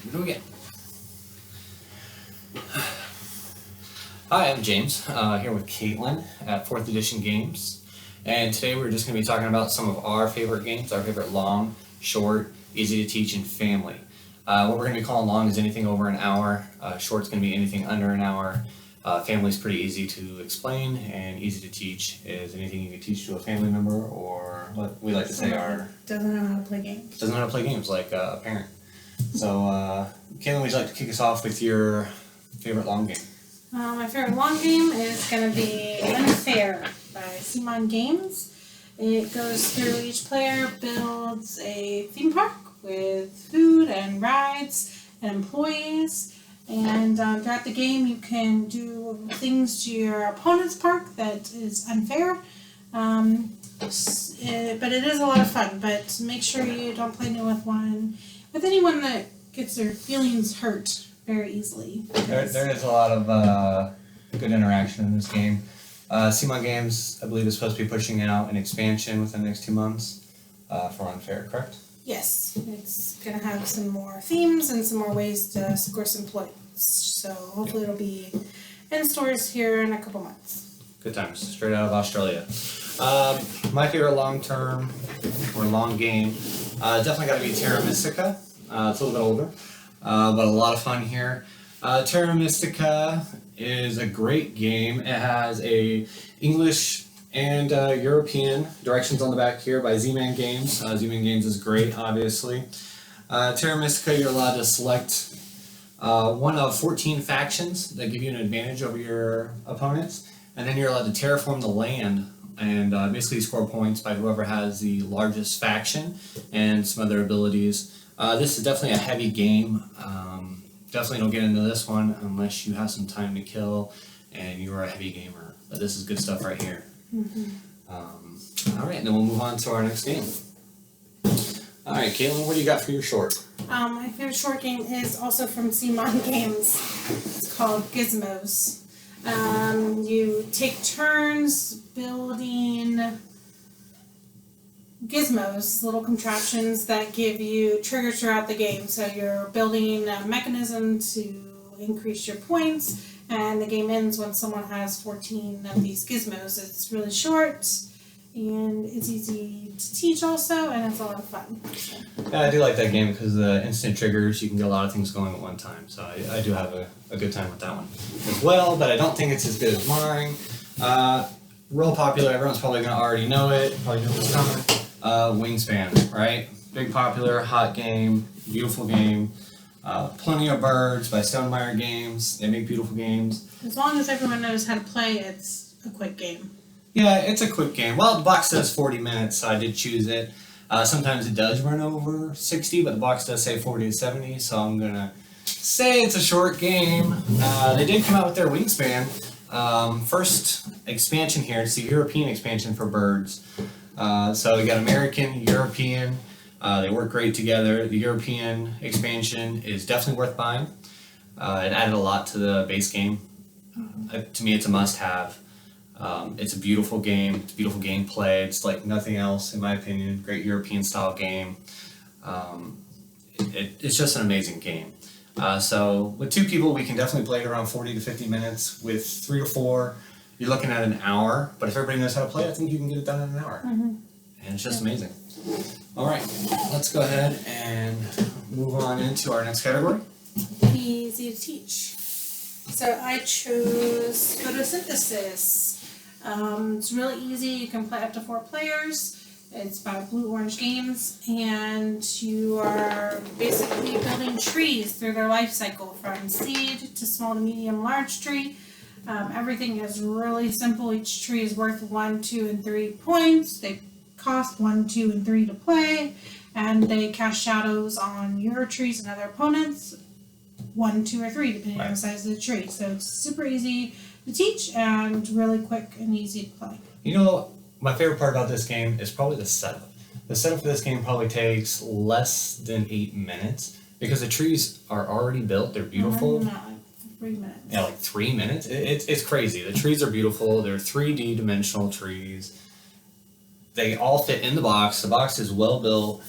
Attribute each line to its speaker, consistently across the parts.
Speaker 1: We do again. Hi, I'm James, here with Caitlin at 4th Edition Games, and today we're just going to be talking about some of our favorite games, our favorite long, short, easy to teach, and family. What we're going to be calling long is anything over an hour, short's going to be anything under an hour, family's pretty easy to explain, and easy to teach is anything you can teach to a family member or what we like to say are...
Speaker 2: Doesn't know how to play games.
Speaker 1: Doesn't know how to play games, like a parent. So, Caitlin, would you like to kick us off with your favorite long game?
Speaker 2: My favorite long game is going to be Unfair by Simon Games. It goes through each player builds a theme park with food and rides and employees. And throughout the game, you can do things to your opponent's park that is unfair. But it is a lot of fun. But make sure you don't play with anyone that gets their feelings hurt very easly.
Speaker 1: There is a lot of good interaction in this game. Simon Games, I believe, is supposed to be pushing out an expansion within the next 2 months for Unfair, correct?
Speaker 2: Yes, it's going to have some more themes and some more ways to score some points. So hopefully it'll be in stores here in a couple months.
Speaker 1: Good times, straight out of Australia. My favorite long-term or long game, definitely got to be Terra Mystica. It's a little bit older, but a lot of fun here. Terra Mystica is a great game. It has a English and European directions on the back here by Z-Man Games. Z-Man Games is great, obviously. Terra Mystica, you're allowed to select one of 14 factions that give you an advantage over your opponents, and then you're allowed to terraform the land and basically score points by whoever has the largest faction and some other abilities. This is definitely a heavy game. Definitely don't get into this one unless you have some time to kill and you are a heavy gamer. But this is good stuff right here. Alright, then we'll move on to our next game. Alright, Caitlin, what do you got for your short?
Speaker 2: My favorite short game is also from Simon Games. It's called Gizmos. You take turns building gizmos, little contraptions that give you triggers throughout the game. So you're building a mechanism to increase your points, and the game ends when someone has 14 of these gizmos. It's really short, and it's easy to teach also, and it's a lot of fun. So.
Speaker 1: Yeah, I do like that game because the instant triggers, you can get a lot of things going at one time. So I do have a good time with that one as well, but I don't think it's as good as mine. Real popular, everyone's probably going to already know it, probably know what's coming. Wingspan, right? Big popular, hot game, beautiful game. Plenty of Birds by Stonemaier Games. They make beautiful games.
Speaker 2: As long as everyone knows how to play, it's a quick game.
Speaker 1: Yeah, it's a quick game. Well, the box says 40 minutes, so I did choose it. Sometimes it does run over 60, but the box does say 40 to 70, so I'm going to say it's a short game. They did come out with their Wingspan. First expansion here, it's the European expansion for Birds. So we got American, European, they work great together. The European expansion is definitely worth buying. It added a lot to the base game. To me, it's a must-have. It's a beautiful game, it's beautiful gameplay, it's like nothing else in my opinion. Great European style game. It's just an amazing game. So with 2 people, we can definitely play it around 40 to 50 minutes. With 3 or 4, you're looking at an hour, but if everybody knows how to play, I think you can get it done in an hour. And it's just amazing. Alright, let's go ahead and move on into our next category.
Speaker 2: Easy to teach. So I chose Photosynthesis. It's really easy. You can play up to 4 players. It's by Blue Orange Games, and you are basically building trees through their life cycle from seed to small to medium large tree. Everything is really simple. Each tree is worth 1, 2, and 3 points. They cost 1, 2, and 3 to play, and they cast shadows on your trees and other opponents. 1, 2, or 3, depending on the size of the tree. So it's super easy to teach and really quick and easy to play.
Speaker 1: You know, my favorite part about this game is probably the setup. The setup for this game probably takes less than 8 minutes because the trees are already built. They're beautiful.
Speaker 2: Not like 3 minutes.
Speaker 1: Yeah, like 3 minutes. It's crazy. The trees are beautiful. They're 3D dimensional trees. They all fit in the box. The box is well built.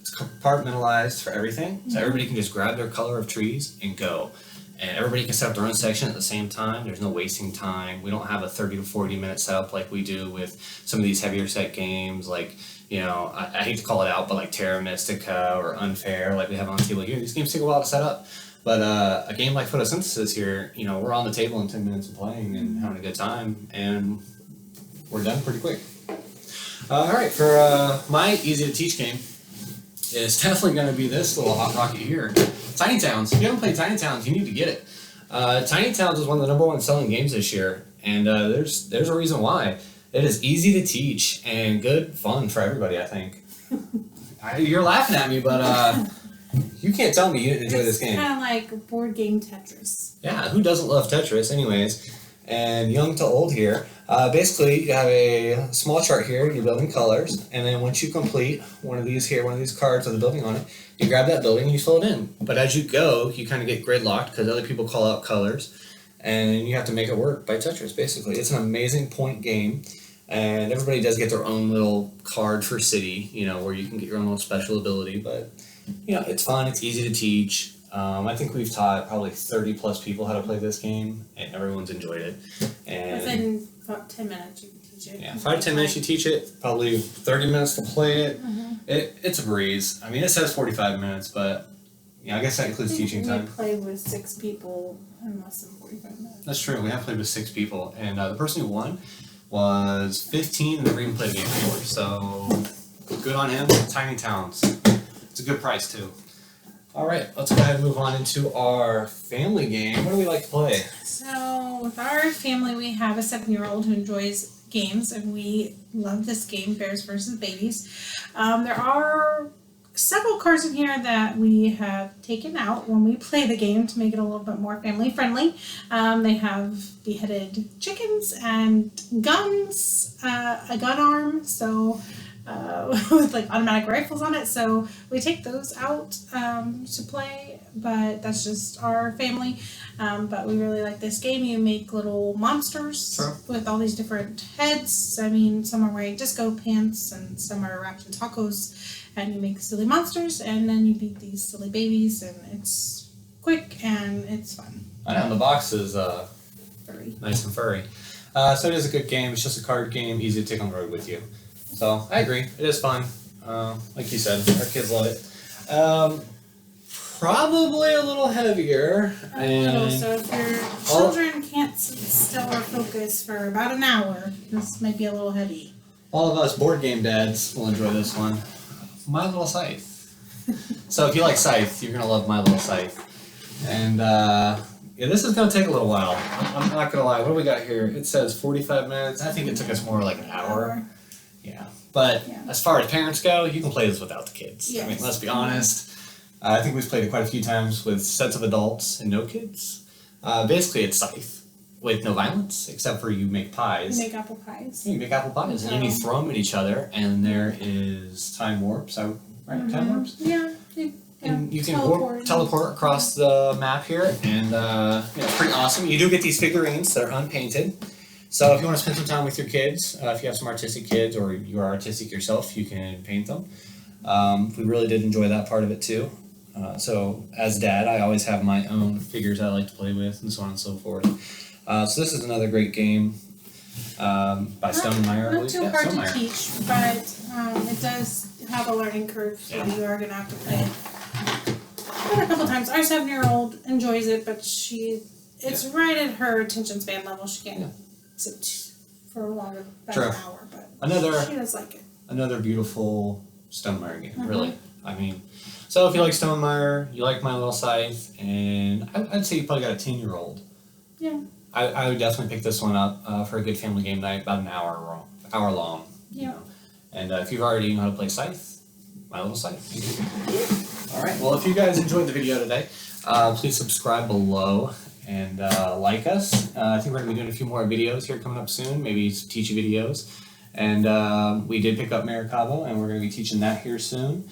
Speaker 1: It's compartmentalized for everything, so everybody can just grab their color of trees and go. And everybody can set up their own section at the same time. There's no wasting time. We don't have a 30 to 40 minute setup like we do with some of these heavier set games, like, you know, I hate to call it out, but like Terra Mystica or Unfair, like we have on the table here. These games take a while to set up. But a game like Photosynthesis here, you know, we're on the table in 10 minutes of playing and having a good time, and we're done pretty quick. Alright, for my easy to teach game, it's definitely going to be this little hot rocket here. Tiny Towns. If you haven't played Tiny Towns, you need to get it. Tiny Towns is one of the #1 selling games this year, and there's a reason why. It is easy to teach and good fun for everybody, I think. You're laughing at me, but you can't tell me you didn't enjoy this game.
Speaker 2: It's kind of like board game Tetris.
Speaker 1: Yeah, who doesn't love Tetris anyways? And young to old here. Basically, you have a small chart here, you're building colors, and then once you complete one of these cards with a building on it, you grab that building and you fill it in. But as you go, you kind of get gridlocked because other people call out colors, and you have to make it work by Tetris, basically. It's an amazing point game, and everybody does get their own little card for city, you know, where you can get your own little special ability, but, you know, it's fun, it's easy to teach. I think we've taught probably 30 plus people how to play this game, and everyone's enjoyed it. And
Speaker 2: within about 10 minutes you can teach it.
Speaker 1: yeah, 5 to 10 minutes you teach it, probably 30 minutes to play it. It's a breeze. I mean, it says 45 minutes, but yeah, I guess that includes teaching time.
Speaker 2: We played with 6 people in less than 45 minutes.
Speaker 1: That's true. We have played with 6 people, and the person who won was 15 and never even played a game before. So good on him. Tiny Towns. It's a good price too. All right, let's go ahead and move on into our family game. What do we like to play?
Speaker 2: So with our family, we have a 7-year-old who enjoys games, and we love this game, Bears versus Babies. There are several cards in here that we have taken out when we play the game to make it a little bit more family friendly. They have beheaded chickens and guns, a gun arm, so with like automatic rifles on it, so we take those out to play, but that's just our family. But we really like this game. You make little monsters with all these different heads. I mean, some are wearing disco pants and some are wrapped in tacos, and you make silly monsters, and then you beat these silly babies, and it's quick and it's fun.
Speaker 1: I know, the box is
Speaker 2: Furry.
Speaker 1: nice and furry. So it is a good game. It's just a card game, easy to take on the road with you. So I agree, it is fun. Like you said, our kids love it. Probably a little heavier.
Speaker 2: So if your children can't sit still or focus for about an hour, this might be a little heavy.
Speaker 1: All of us board game dads will enjoy this one. My Little Scythe. So if you like Scythe, you're going to love My Little Scythe. And yeah, this is going to take a little while. I'm not going to lie. What do we got here? It says 45 minutes. I think it took us more like an hour. Yeah. But as far as parents go, you can play this without the kids.
Speaker 2: Yes.
Speaker 1: I mean, let's be honest. I think we've played it quite a few times with sets of adults and no kids. Basically, it's Scythe with no violence, except for you make pies.
Speaker 2: You make apple pies.
Speaker 1: You make apple pies, and then you throw them at each other, and there is time warps, right? Time warps?
Speaker 2: Yeah.
Speaker 1: And you can teleport across the map here, and it's pretty awesome. You do get these figurines that are unpainted. So if you want to spend some time with your kids, if you have some artistic kids or you are artistic yourself, you can paint them. We really did enjoy that part of it too. So as dad, I always have my own figures I like to play with, and so on and so forth. So this is another great game by Stonemeyer.
Speaker 2: Not too hard to teach, but it does have a learning curve, so you are going to have to play it a couple times. Our 7-year-old enjoys it, but it's right at her attention span level. She can't sit for longer than an hour, but she does like it.
Speaker 1: Another beautiful Stonemeyer game, really. I mean, so if you like Stonemeyer, you like My Little Scythe, and I'd say you probably got a 10-year-old.
Speaker 2: Yeah.
Speaker 1: I would definitely pick this one up for a good family game night, about an hour long.
Speaker 2: Yeah.
Speaker 1: You know. And if you've already know how to play Scythe, My Little Scythe. All right. Well, if you guys enjoyed the video today, please subscribe below and like us. I think we're going to be doing a few more videos here coming up soon, maybe some teaching videos. And we did pick up Maracabo, and we're going to be teaching that here soon.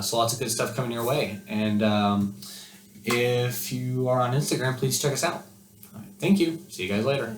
Speaker 1: So lots of good stuff coming your way. And if you are on Instagram, please check us out. All right, thank you. See you guys later.